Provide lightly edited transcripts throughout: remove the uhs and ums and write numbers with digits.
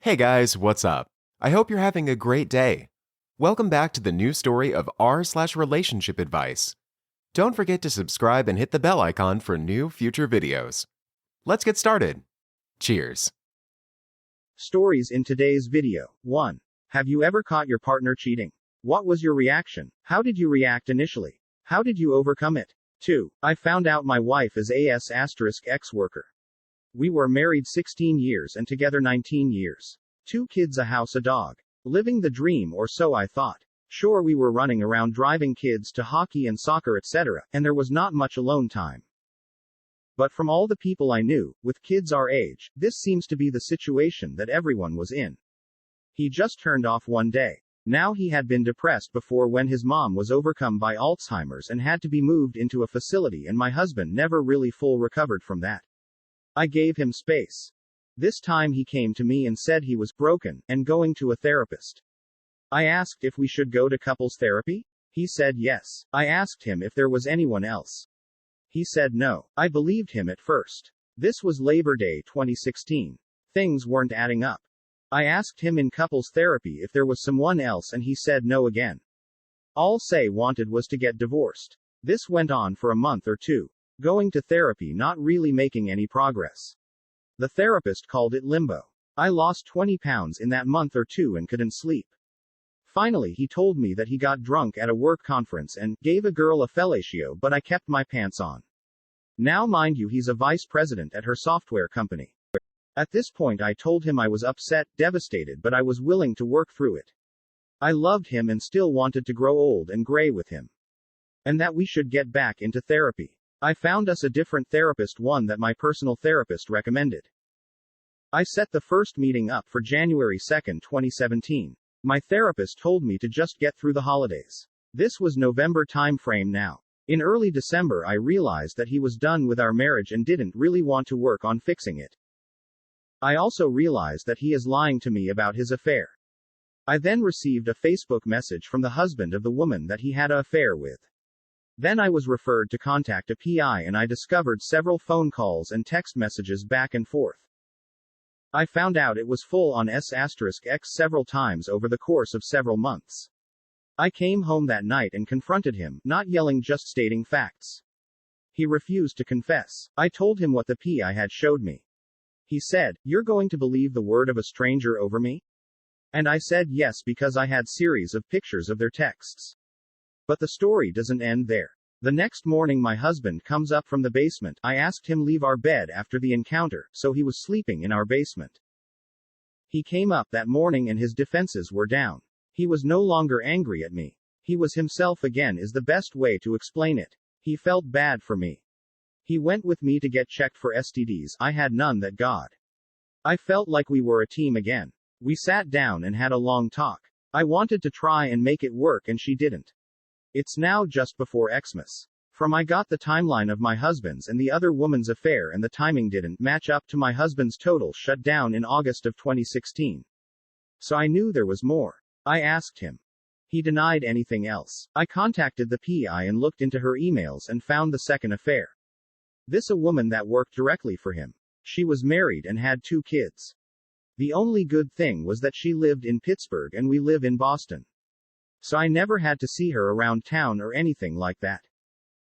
Hey guys, what's up? I hope you're having a great day. Welcome back to the new story of r/relationship advice. Don't forget to subscribe and hit the bell icon for new future videos. Let's get started. Cheers. Stories in today's video. 1. Have you ever caught your partner cheating? What was your reaction? How did you react initially? How did you overcome it? 2. I found out my wife is ex-worker. We were married 16 years and together 19 years. 2 kids, a house, a dog. Living the dream, or so I thought. Sure, we were running around driving kids to hockey and soccer, etc., and there was not much alone time. But from all the people I knew, with kids our age, this seems to be the situation that everyone was in. He just turned off one day. Now he had been depressed before when his mom was overcome by Alzheimer's and had to be moved into a facility, and my husband never really full recovered from that. I gave him space. This time he came to me and said he was broken, and going to a therapist. I asked if we should go to couples therapy. He said yes. I asked him if there was anyone else. He said no. I believed him at first. This was Labor Day 2016. Things weren't adding up. I asked him in couples therapy if there was someone else, and he said no again. All say wanted was to get divorced. This went on for a month or two. Going to therapy, not really making any progress. The therapist called it limbo. I lost 20 pounds in that month or two and couldn't sleep. Finally, he told me that he got drunk at a work conference and gave a girl a fellatio, but I kept my pants on. Now, mind you, he's a vice president at her software company. At this point, I told him I was upset, devastated, but I was willing to work through it. I loved him and still wanted to grow old and gray with him. And that we should get back into therapy. I found us a different therapist, one that my personal therapist recommended. I set the first meeting up for January 2, 2017. My therapist told me to just get through the holidays. This was November time frame now. In early December, I realized that he was done with our marriage and didn't really want to work on fixing it. I also realized that he is lying to me about his affair. I then received a Facebook message from the husband of the woman that he had an affair with. Then I was referred to contact a PI, and I discovered several phone calls and text messages back and forth. I found out it was full on S*** several times over the course of several months. I came home that night and confronted him, not yelling, just stating facts. He refused to confess. I told him what the PI had showed me. He said, "You're going to believe the word of a stranger over me?" And I said yes, because I had series of pictures of their texts. But the story doesn't end there. The next morning my husband comes up from the basement. I asked him leave our bed after the encounter, so he was sleeping in our basement. He came up that morning and his defenses were down. He was no longer angry at me. He was himself again, is the best way to explain it. He felt bad for me. He went with me to get checked for STDs. I had none, that God. I felt like we were a team again. We sat down and had a long talk. I wanted to try and make it work, and she didn't. It's now just before Xmas. I got the timeline of my husband's and the other woman's affair, and the timing didn't match up to my husband's total shutdown in August of 2016. So I knew there was more. I asked him. He denied anything else. I contacted the PI and looked into her emails and found the second affair. This a woman that worked directly for him. She was married and had 2 kids. The only good thing was that she lived in Pittsburgh and we live in Boston. So I never had to see her around town or anything like that.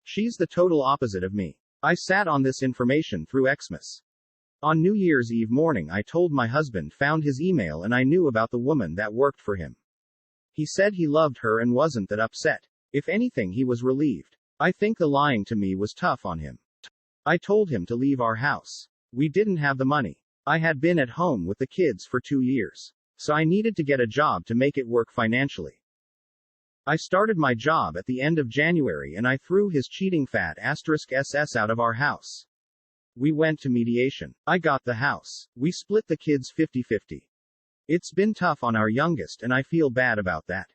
She's the total opposite of me. I sat on this information through Xmas. On New Year's Eve morning, I told my husband, found his email, and I knew about the woman that worked for him. He said he loved her and wasn't that upset. If anything, he was relieved. I think the lying to me was tough on him. I told him to leave our house. We didn't have the money. I had been at home with the kids for 2 years. So I needed to get a job to make it work financially. I started my job at the end of January, and I threw his cheating fat *SS out of our house. We went to mediation. I got the house. We split the kids 50-50. It's been tough on our youngest, and I feel bad about that.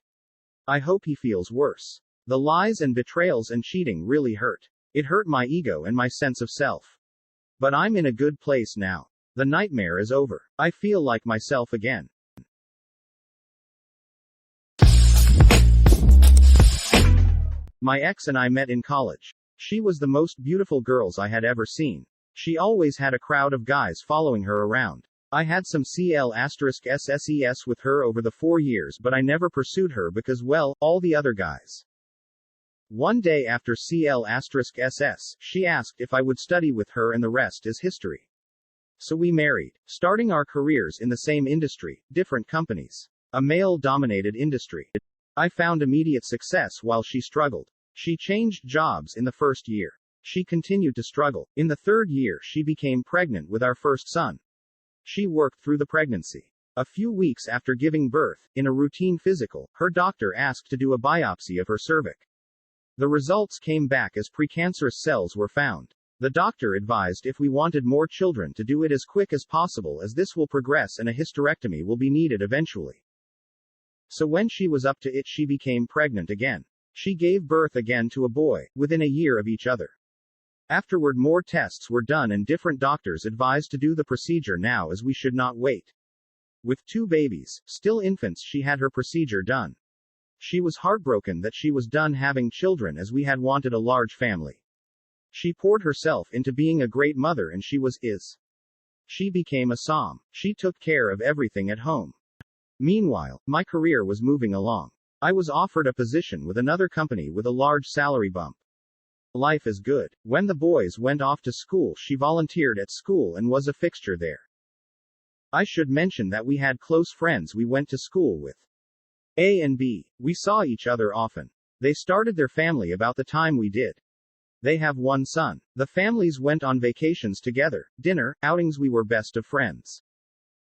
I hope he feels worse. The lies and betrayals and cheating really hurt. It hurt my ego and my sense of self. But I'm in a good place now. The nightmare is over. I feel like myself again. My ex and I met in college. She was the most beautiful girl I had ever seen. She always had a crowd of guys following her around. I had some CL*SSES with her over the 4 years, but I never pursued her because, well, all the other guys. One day after CL*SS, she asked if I would study with her, and the rest is history. So we married, starting our careers in the same industry, different companies. A male-dominated industry. I found immediate success while she struggled. She changed jobs in the first year. She continued to struggle. In the third year, she became pregnant with our first son. She worked through the pregnancy. A few weeks after giving birth, in a routine physical, her doctor asked to do a biopsy of her cervix. The results came back as precancerous cells were found. The doctor advised if we wanted more children to do it as quick as possible, as this will progress and a hysterectomy will be needed eventually. So when she was up to it, she became pregnant again. She gave birth again to a boy, within a year of each other. Afterward, more tests were done and different doctors advised to do the procedure now, as we should not wait. With 2 babies, still infants, she had her procedure done. She was heartbroken that she was done having children, as we had wanted a large family. She poured herself into being a great mother, and she is. She became a som. She took care of everything at home. Meanwhile, my career was moving along. I was offered a position with another company with a large salary bump. Life is good. When the boys went off to school, she volunteered at school and was a fixture there. I should mention that we had close friends we went to school with. A and B. We saw each other often. They started their family about the time we did. They have 1 son. The families went on vacations together, dinner, outings. We were best of friends.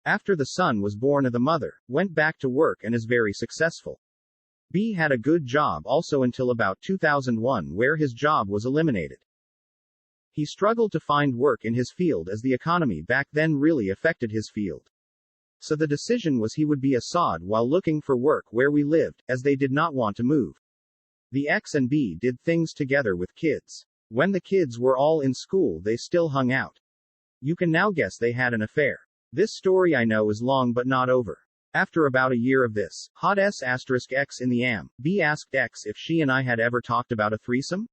After the son was born, the mother went back to work and is very successful. B had a good job also until about 2001, where his job was eliminated. He struggled to find work in his field, as the economy back then really affected his field. So the decision was he would be a sod while looking for work where we lived, as they did not want to move. The X and B did things together with kids. When the kids were all in school, they still hung out. You can now guess they had an affair. This story, I know, is long but not over. After about a year of this, hot S*X in the AM, B asked X if she and I had ever talked about a threesome.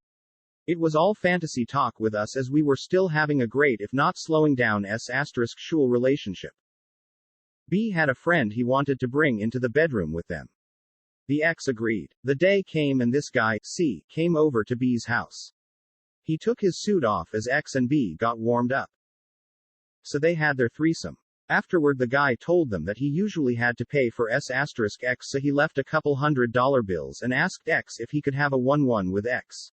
It was all fantasy talk with us, as we were still having a great, if not slowing down, S*Shul relationship. B had a friend he wanted to bring into the bedroom with them. The X agreed. The day came and this guy, C, came over to B's house. He took his suit off as X and B got warmed up. So they had their threesome. Afterward, the guy told them that he usually had to pay for S*X, so he left a couple $100 bills and asked X if he could have a 1-1 with X.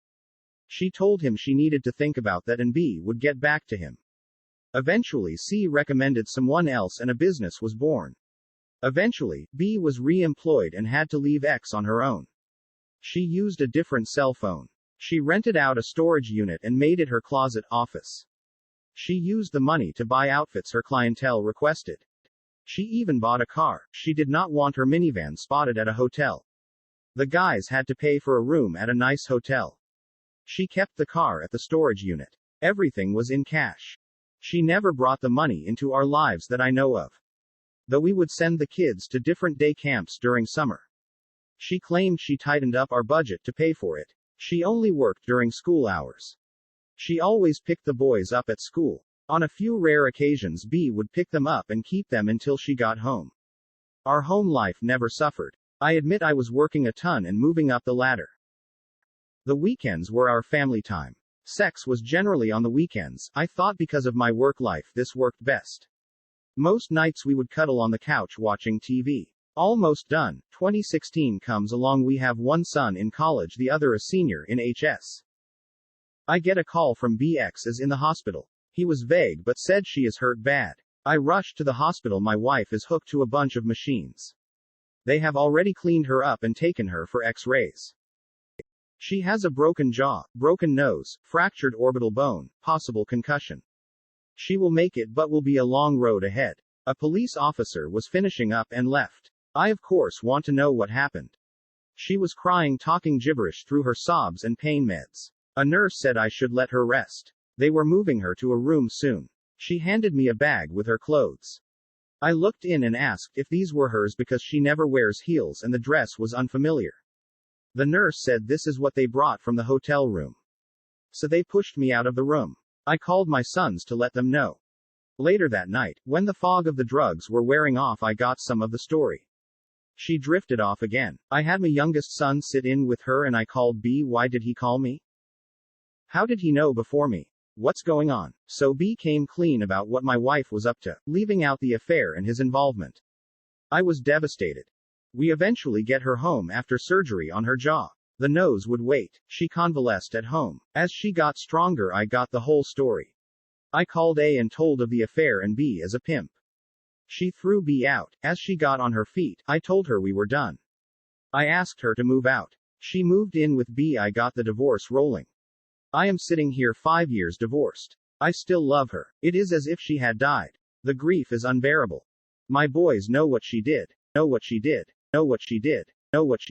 She told him she needed to think about that and B would get back to him. Eventually, C recommended someone else and a business was born. Eventually, B was re-employed and had to leave X on her own. She used a different cell phone. She rented out a storage unit and made it her closet office. She used the money to buy outfits her clientele requested. She even bought a car. She did not want her minivan spotted at a hotel. The guys had to pay for a room at a nice hotel. She kept the car at the storage unit. Everything was in cash. She never brought the money into our lives that I know of. Though we would send the kids to different day camps during summer. She claimed she tightened up our budget to pay for it. She only worked during school hours. She always picked the boys up at school. On a few rare occasions, B would pick them up and keep them until she got home. Our home life never suffered. I admit I was working a ton and moving up the ladder. The weekends were our family time. Sex was generally on the weekends. I thought because of my work life this worked best. Most nights we would cuddle on the couch watching TV. Almost done. 2016 comes along. We have 1 son in college, the other a senior in HS. I get a call from BX is in the hospital. He was vague but said she is hurt bad. I rushed to the hospital. My wife is hooked to a bunch of machines. They have already cleaned her up and taken her for X-rays. She has a broken jaw, broken nose, fractured orbital bone, possible concussion. She will make it but will be a long road ahead. A police officer was finishing up and left. I of course want to know what happened. She was crying, talking gibberish through her sobs and pain meds. A nurse said I should let her rest. They were moving her to a room soon. She handed me a bag with her clothes. I looked in and asked if these were hers because she never wears heels and the dress was unfamiliar. The nurse said this is what they brought from the hotel room. So they pushed me out of the room. I called my sons to let them know. Later that night, when the fog of the drugs were wearing off, I got some of the story. She drifted off again. I had my youngest son sit in with her and I called B. Why did he call me? How did he know before me? What's going on? So B came clean about what my wife was up to, leaving out the affair and his involvement. I was devastated. We eventually get her home after surgery on her jaw. The nose would wait. She convalesced at home. As she got stronger, I got the whole story. I called A and told of the affair and B as a pimp. She threw B out. As she got on her feet, I told her we were done. I asked her to move out. She moved in with B. I got the divorce rolling. I am sitting here 5 years divorced. I still love her. It is as if she had died. The grief is unbearable. My boys know what she did. Know what she did. Know what she did. Know what she